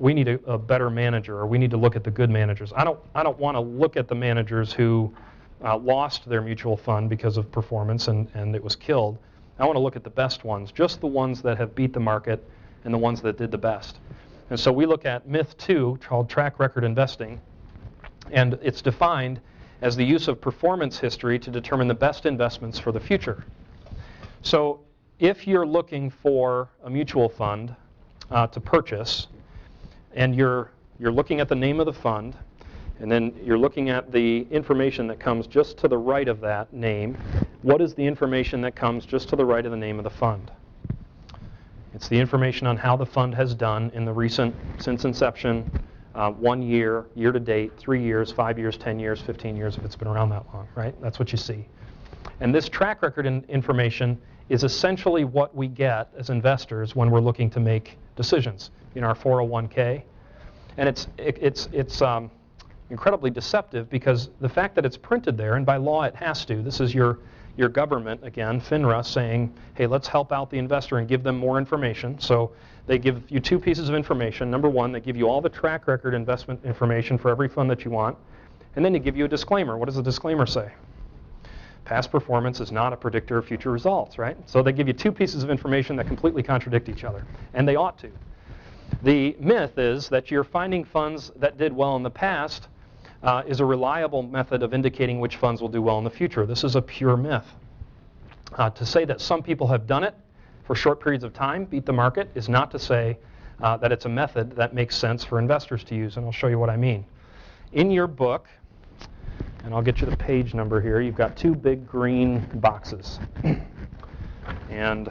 we need a better manager, or we need to look at the good managers. I don't want to look at the managers who lost their mutual fund because of performance and it was killed. I want to look at the best ones, just the ones that have beat the market and the ones that did the best. And so we look at myth 2, called track record investing, and it's defined as the use of performance history to determine the best investments for the future. So if you're looking for a mutual fund to purchase, and you're looking at the name of the fund, and then you're looking at the information that comes just to the right of that name, what is the information that comes just to the right of the name of the fund? It's the information on how the fund has done in the recent, since inception, 1 year, year to date, 3 years, 5 years, 10 years, 15 years, if it's been around that long, right? That's what you see. And this track record information is essentially what we get as investors when we're looking to make decisions in our 401k. And it's incredibly deceptive, because the fact that it's printed there, and by law it has to, this is your government, again, FINRA, saying, hey, let's help out the investor and give them more information. So they give you 2 pieces of information. Number 1, they give you all the track record investment information for every fund that you want. And then they give you a disclaimer. What does the disclaimer say? Past performance is not a predictor of future results, right? So they give you 2 pieces of information that completely contradict each other, and they ought to. The myth is that you're finding funds that did well in the past is a reliable method of indicating which funds will do well in the future. This is a pure myth. To say that some people have done it for short periods of time, beat the market, is not to say that it's a method that makes sense for investors to use, and I'll show you what I mean. In your book, and I'll get you the page number here, you've got 2 big green boxes. And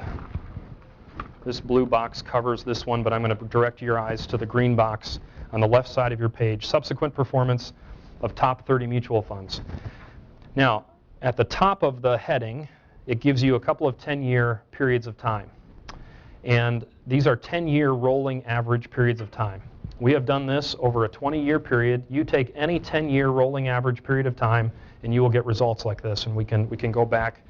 this blue box covers this one, but I'm going to direct your eyes to the green box on the left side of your page, subsequent performance of top 30 mutual funds. Now, at the top of the heading, it gives you a couple of 10-year periods of time. And these are 10-year rolling average periods of time. We have done this over a 20-year period. You take any 10-year rolling average period of time, and you will get results like this. And we can go back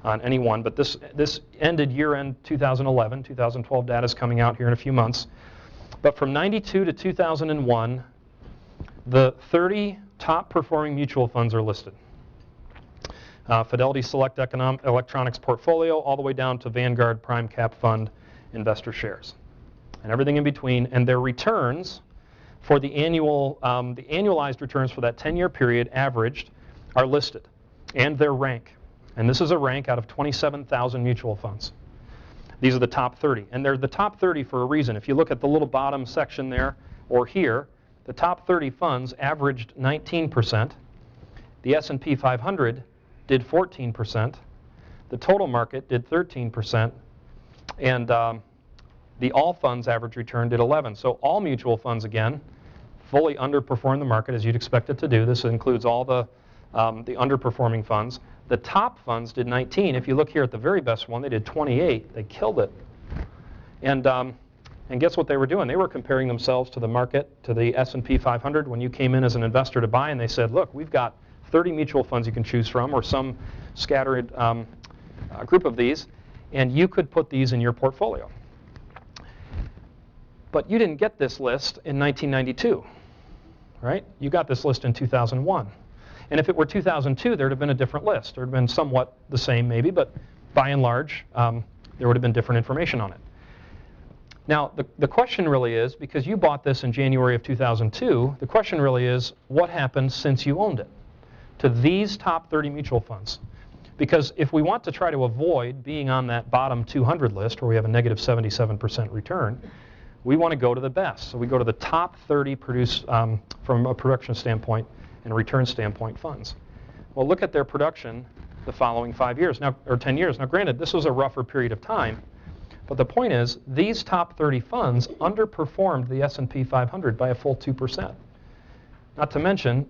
on any one. But this ended year-end 2011. 2012 data is coming out here in a few months. But from 92 to 2001, the 30 top performing mutual funds are listed. Fidelity Select Electronics Portfolio, all the way down to Vanguard Prime Cap Fund Investor Shares, and everything in between. And their returns for the annualized returns for that 10-year period averaged are listed, and their rank. And this is a rank out of 27,000 mutual funds. These are the top 30, and they're the top 30 for a reason. If you look at the little bottom section there, or here, the top 30 funds averaged 19%. The S&P 500 did 14%. The total market did 13%. And the all funds average return did 11%. So all mutual funds, again, fully underperformed the market, as you'd expect it to do. This includes all the underperforming funds. The top funds did 19%. If you look here at the very best one, they did 28%. They killed it. And guess what they were doing? They were comparing themselves to the market, to the S&P 500 when you came in as an investor to buy, and they said, look, we've got 30 mutual funds you can choose from, or some scattered group of these, and you could put these in your portfolio. But you didn't get this list in 1992, right? You got this list in 2001. And if it were 2002, there would have been a different list. There would have been somewhat the same, maybe, but by and large, there would have been different information on it. Now, the question really is, because you bought this in January of 2002, the question really is, what happened since you owned it to these top 30 mutual funds? Because if we want to try to avoid being on that bottom 200 list, where we have a negative 77% return, we want to go to the best. So we go to the top 30 from a production standpoint and a return standpoint funds. Well, look at their production the following 5 years, now, or 10 years. Now, granted, this was a rougher period of time, but the point is, these top 30 funds underperformed the S&P 500 by a full 2%. Not to mention,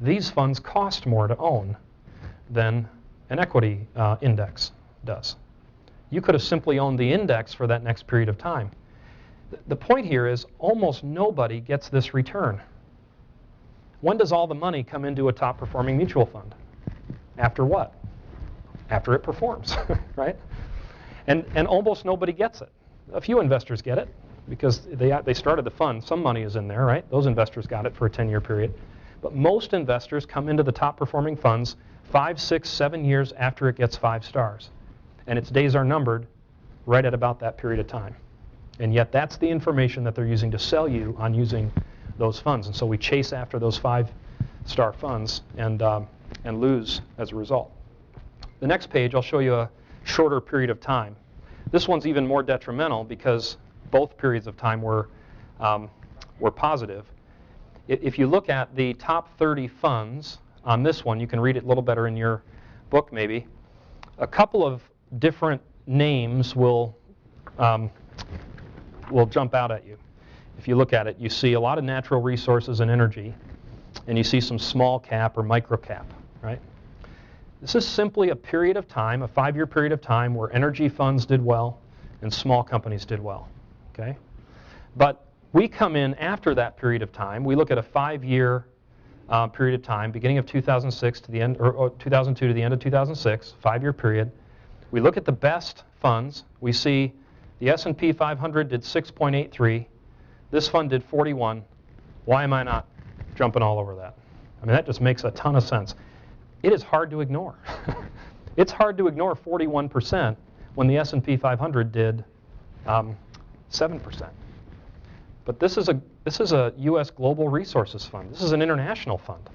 these funds cost more to own than an equity index does. You could have simply owned the index for that next period of time. The point here is, almost nobody gets this return. When does all the money come into a top performing mutual fund? After what? After it performs, right? And almost nobody gets it. A few investors get it, because they started the fund. Some money is in there, right? Those investors got it for a 10-year period. But most investors come into the top performing funds 5, 6, 7 years after it gets 5 stars. And its days are numbered right at about that period of time. And yet that's the information that they're using to sell you on using those funds. And so we chase after those 5-star funds and lose as a result. The next page, I'll show you a shorter period of time. This one's even more detrimental because both periods of time were positive. If you look at the top 30 funds on this one, you can read it a little better in your book maybe. A couple of different names will jump out at you. If you look at it, you see a lot of natural resources and energy, and you see some small cap or micro cap, right? This is simply a period of time, a 5-year period of time, where energy funds did well and small companies did well, okay? But we come in after that period of time. We look at a 5-year period of time, beginning of 2006 to the end, or 2002 to the end of 2006, 5-year period. We look at the best funds. We see the S&P 500 did 6.83. This fund did 41. Why am I not jumping all over that? I mean, that just makes a ton of sense. It is hard to ignore. It's hard to ignore 41% when the S&P 500 did 7%. But this is a U.S. global resources fund. This is an international fund.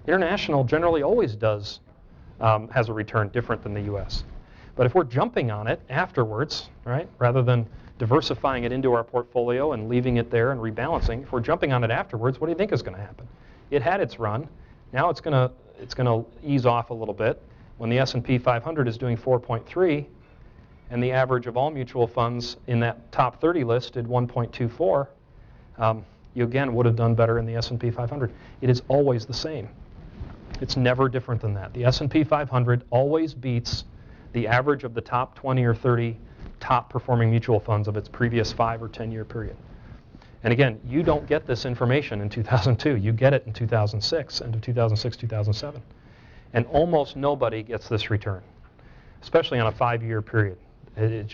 International generally always has a return different than the U.S. But if we're jumping on it afterwards, right, rather than diversifying it into our portfolio and leaving it there and rebalancing, if we're jumping on it afterwards, what do you think is going to happen? It had its run. Now it's going to ease off a little bit when the S&P 500 is doing 4.3 and the average of all mutual funds in that top 30 list did 1.24. You again would have done better in the S&P 500. It is always the same. It's never different than that. The S&P 500 always beats the average of the top 20 or 30 top performing mutual funds of its previous 5 or 10-year period. And again, you don't get this information in 2002. You get it in 2006, end of 2006, 2007. And almost nobody gets this return, especially on a 5-year period. A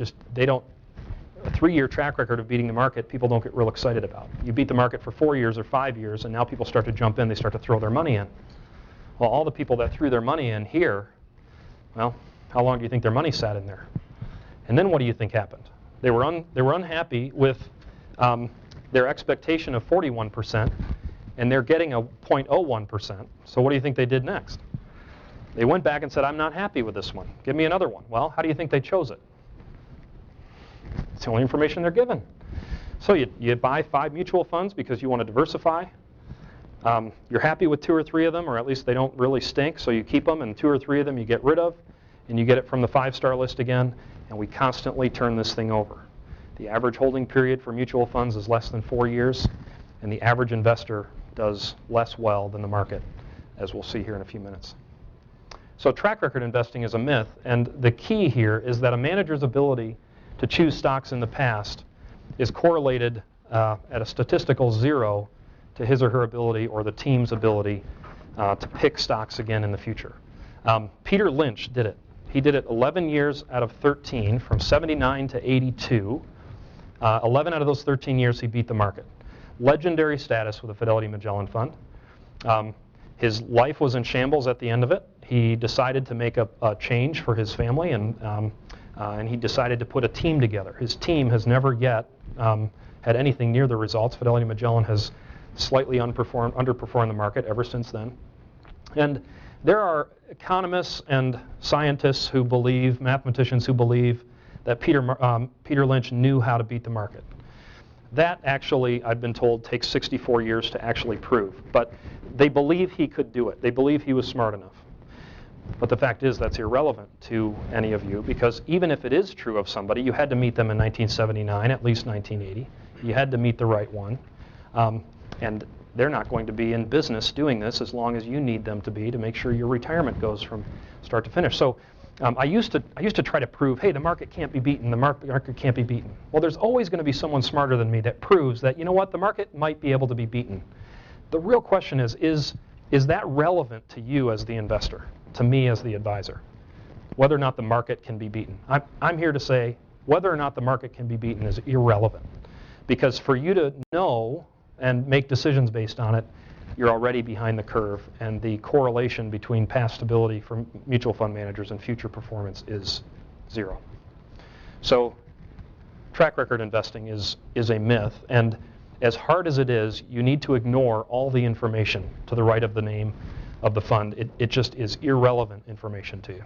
3-year track record of beating the market, people don't get real excited about. You beat the market for 4 years or 5 years, and now people start to jump in, they start to throw their money in. Well, all the people that threw their money in here, well, how long do you think their money sat in there? And then what do you think happened? They were unhappy with their expectation of 41%, and they're getting a 0.01%. So what do you think they did next? They went back and said, I'm not happy with this one. Give me another one. Well, how do you think they chose it? It's the only information they're given. So you buy 5 mutual funds because you want to diversify. You're happy with 2 or 3 of them, or at least they don't really stink, so you keep them, and 2 or 3 of them you get rid of, and you get it from the 5-star list again, and we constantly turn this thing over. The average holding period for mutual funds is less than 4 years, and the average investor does less well than the market, as we'll see here in a few minutes. So track record investing is a myth, and the key here is that a manager's ability to choose stocks in the past is correlated at a statistical 0 to his or her ability or the team's ability to pick stocks again in the future. Peter Lynch did it. He did it 11 years out of 13, from 79 to 82. 11 out of those 13 years he beat the market. Legendary status with the Fidelity Magellan Fund. His life was in shambles at the end of it. He decided to make a change for his family, and he decided to put a team together. His team has never yet had anything near the results. Fidelity Magellan has slightly underperformed the market ever since then. And there are economists and scientists who believe, mathematicians who believe, that Peter Lynch knew how to beat the market. That actually, I've been told, takes 64 years to actually prove. But they believe he could do it. They believe he was smart enough. But the fact is that's irrelevant to any of you, because even if it is true of somebody, you had to meet them in 1979, at least 1980. You had to meet the right one. And they're not going to be in business doing this as long as you need them to be to make sure your retirement goes from start to finish. So I used to try to prove, hey, the market can't be beaten. The market can't be beaten. Well, there's always going to be someone smarter than me that proves that, you know what, the market might be able to be beaten. The real question is that relevant to you as the investor, to me as the advisor, whether or not the market can be beaten? I'm here to say whether or not the market can be beaten is irrelevant, Because for you to know and make decisions based on it, you're already behind the curve, and the correlation between past stability for mutual fund managers and future performance is 0. So track record investing is a myth, and as hard as it is, you need to ignore all the information to the right of the name of the fund. It just is irrelevant information to you.